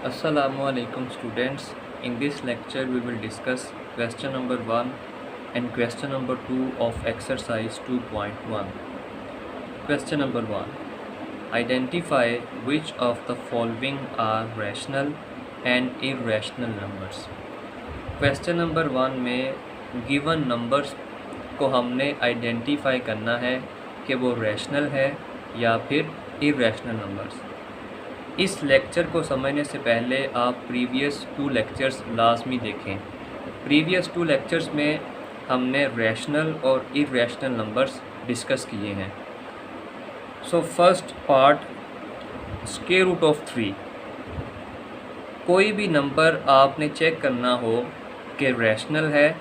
Assalamualaikum students. In this lecture we will discuss question number 1 and question number 2 of exercise 2.1. Question number 1. Identify which of the following are rational and irrational numbers. Question number 1 में given numbers को हमने identify करना है कि वो rational है या फिर इरेशनल नंबर्स। इस लेक्चर को समझने से पहले आप प्रीवियस 2 लेक्चर्स लाजमी देखें। प्रीवियस 2 लेक्चर्स में हमने रैशनल और इरेशनल नंबर्स डिस्कस किए हैं। So first part, square root of 3। कोई भी नंबर आपने चेक करना हो कि रैशनल है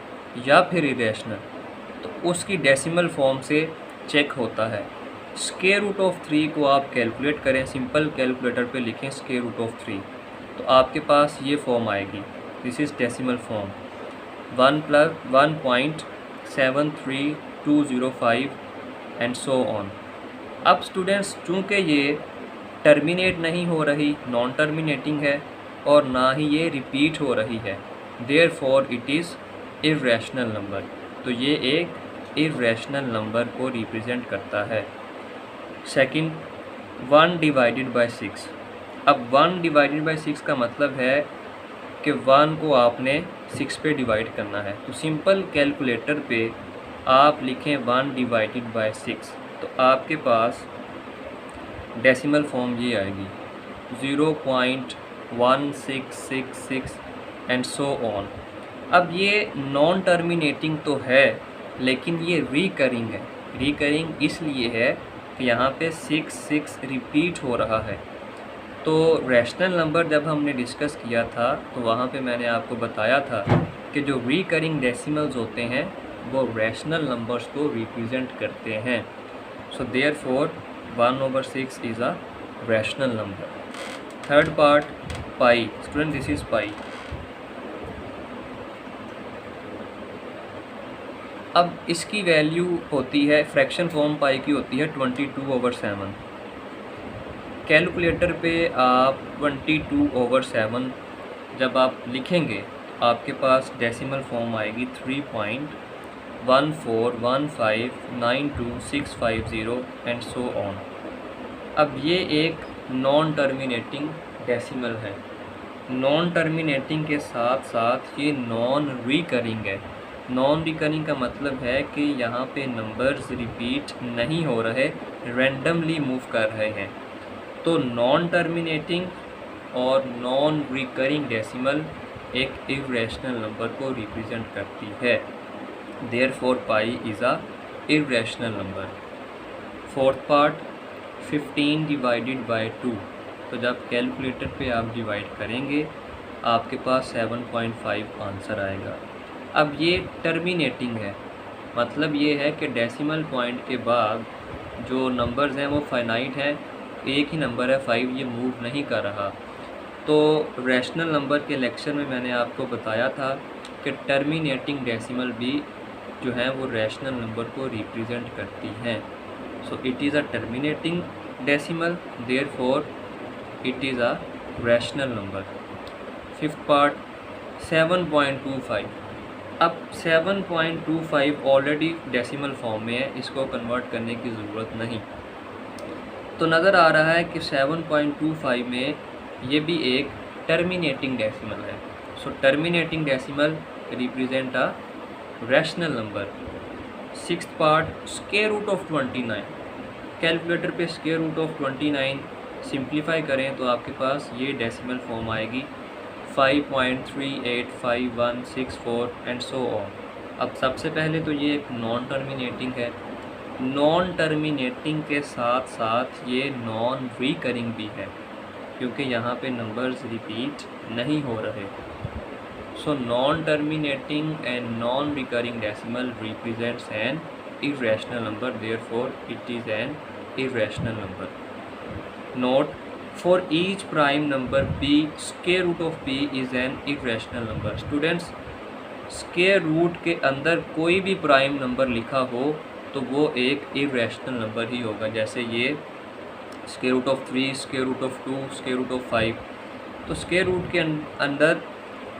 या फिर इरेशनल, तो उसकी डेसिमल फॉर्म से चेक होता है। स्क्वायर रूट ऑफ 3 को आप कैलकुलेट करें, सिंपल कैलकुलेटर पे लिखें स्क्वायर रूट ऑफ 3, तो आपके पास ये फॉर्म आएगी। This is decimal form 1 + 1.73205 and so on. अब स्टूडेंट्स, चूँकि ये टर्मिनेट नहीं हो रही, नॉन टर्मिनेटिंग है, और ना ही ये रिपीट हो रही है, therefore it is irrational number. तो ये एक इरेशनल नंबर को रिप्रेजेंट करता है। Second, 1 divided by 6। अब 1 डिवाइडेड बाय 6 का मतलब है कि 1 को आपने 6 पे डिवाइड करना है। तो सिंपल कैलकुलेटर पे आप लिखें 1 डिवाइडेड बाय 6, तो आपके पास डेसिमल फॉर्म ये आएगी 0.1666 एंड सो ऑन। अब ये नॉन टर्मिनेटिंग तो है, लेकिन ये रिकरिंग है। रिकरिंग इसलिए है कि यहाँ पे 6 रिपीट हो रहा है। तो रैशनल नंबर जब हमने डिस्कस किया था, तो वहाँ पे मैंने आपको बताया था कि जो रिकरिंग डेसिमल्स होते हैं वो रैशनल नंबर्स को रिप्रेजेंट करते हैं। So therefore 1/6 is a rational number. Third part, pi. Student, this is पाई। अब इसकी वैल्यू होती है, फ्रैक्शन फॉर्म पाई की होती है 22/7। कैलकुलेटर पे आप 22/7 जब आप लिखेंगे, तो आपके पास डेसिमल फॉर्म आएगी 3.141592650 एंड सो ऑन। अब ये एक नॉन टर्मिनेटिंग डेसिमल है। नॉन टर्मिनेटिंग के साथ साथ ये नॉन रिकरिंग है। नॉन रिकरिंग का मतलब है कि यहाँ पे नंबर्स रिपीट नहीं हो रहे, रैंडमली मूव कर रहे हैं। तो नॉन टर्मिनेटिंग और नॉन रिकरिंग डेसिमल एक इरेशनल नंबर को रिप्रेजेंट करती है। Therefore pi is a irrational number. Fourth part, 15 divided by 2। तो जब कैलकुलेटर पे आप डिवाइड करेंगे, आपके पास 7.5 आंसर आएगा। अब ये टर्मिनेटिंग है, मतलब ये है कि डेसिमल पॉइंट के बाद जो नंबर्स हैं वो फाइनाइट हैं, एक ही नंबर है 5, ये मूव नहीं कर रहा। तो रैशनल नंबर के लेक्चर में मैंने आपको बताया था कि टर्मिनेटिंग डेसिमल भी जो हैं वो रैशनल नंबर को रिप्रेजेंट करती हैं। So it is a terminating decimal, therefore it is a rational number. Fifth part, 7.25। अब 7.25 ऑलरेडी डेसिमल फॉर्म में है, इसको कन्वर्ट करने की ज़रूरत नहीं। तो नज़र आ रहा है कि 7.25 में ये भी एक टर्मिनेटिंग डेसिमल है। So terminating decimal represent a rational number. Sixth part, square root of 29। Calculator पे स्क्वायर रूट ऑफ 29 सिंप्लीफाई करें तो आपके पास ये डेसिमल फॉर्म आएगी 5.385164 एंड सो ऑन। अब सबसे पहले तो ये एक नॉन टर्मिनेटिंग है। नॉन टर्मिनेटिंग के साथ साथ ये नॉन रिकरिंग भी है, क्योंकि यहाँ पे नंबर्स रिपीट नहीं हो रहे। So non terminating and non recurring decimal represents an irrational number, therefore it is an irrational number. Note, for each prime number p, square root of p is an irrational number. Students, square root के अंदर कोई भी prime number लिखा हो तो वो एक irrational number ही होगा। जैसे ये square root of 3, square root of 2, square root of 5, तो स्क्वायर रूट के अंदर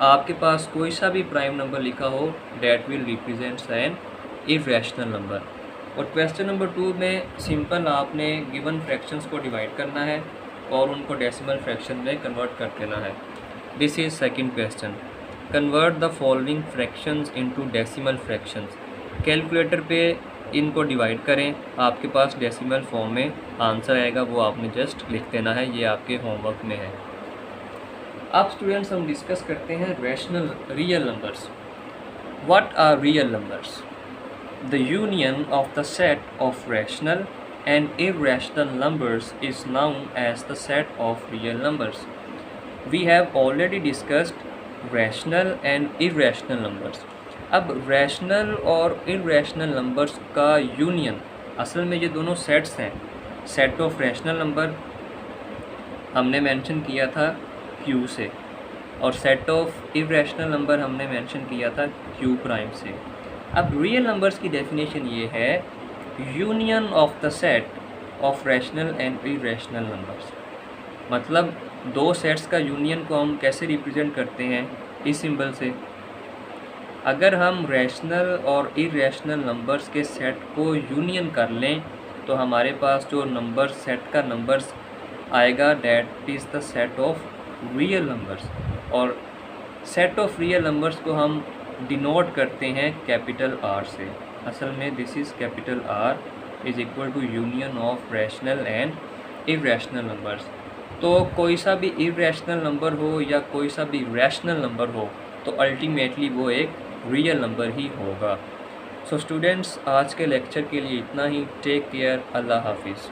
आपके पास कोई सा भी प्राइम नंबर लिखा हो that will represents an irrational number. और क्वेश्चन नंबर 2 में सिंपल आपने गिवन फ्रैक्शंस को डिवाइड करना है और उनको डेसिमल फ्रैक्शन में कन्वर्ट कर देना है। This is second question, convert the following fractions into decimal fractions. Calculator पे इनको डिवाइड करें, आपके पास डेसिमल फॉर्म में आंसर आएगा, वो आपने जस्ट लिख देना है, ये आपके होमवर्क में है। अब स्टूडेंट्स हम डिस्कस करते हैं rational real numbers. What are real numbers? The union of the set of rational and irrational numbers is known as the set of real numbers. We have already discussed rational and irrational numbers. अब rational और irrational numbers का union, असल में ये दोनों sets हैं। Set of rational number हमने mention किया था Q से और सेट ऑफ इरेशनल नंबर हमने मेंशन किया था Q प्राइम से। अब रियल नंबर्स की डेफिनेशन ये है, union of the set of rational and irrational numbers. मतलब दो सेट्स का यूनियन को हम कैसे रिप्रेजेंट करते हैं, इस सिंबल से। अगर हम रैशनल और इरेशनल नंबर्स के सेट को यूनियन कर लें तो हमारे पास जो नंबर सेट का नंबर्स आएगा that is the set of real numbers. और सेट ऑफ रियल नंबर्स को हम डिनोट करते हैं कैपिटल R से। असल में this is capital R is equal to union of rational and irrational numbers. तो कोई सा भी इरेशनल नंबर हो या कोई सा भी रैशनल नंबर हो तो अल्टीमेटली वो एक रियल नंबर ही होगा। सो स्टूडेंट्स, आज के लेक्चर के लिए इतना ही। टेक केयर, अल्लाह हाफिज़।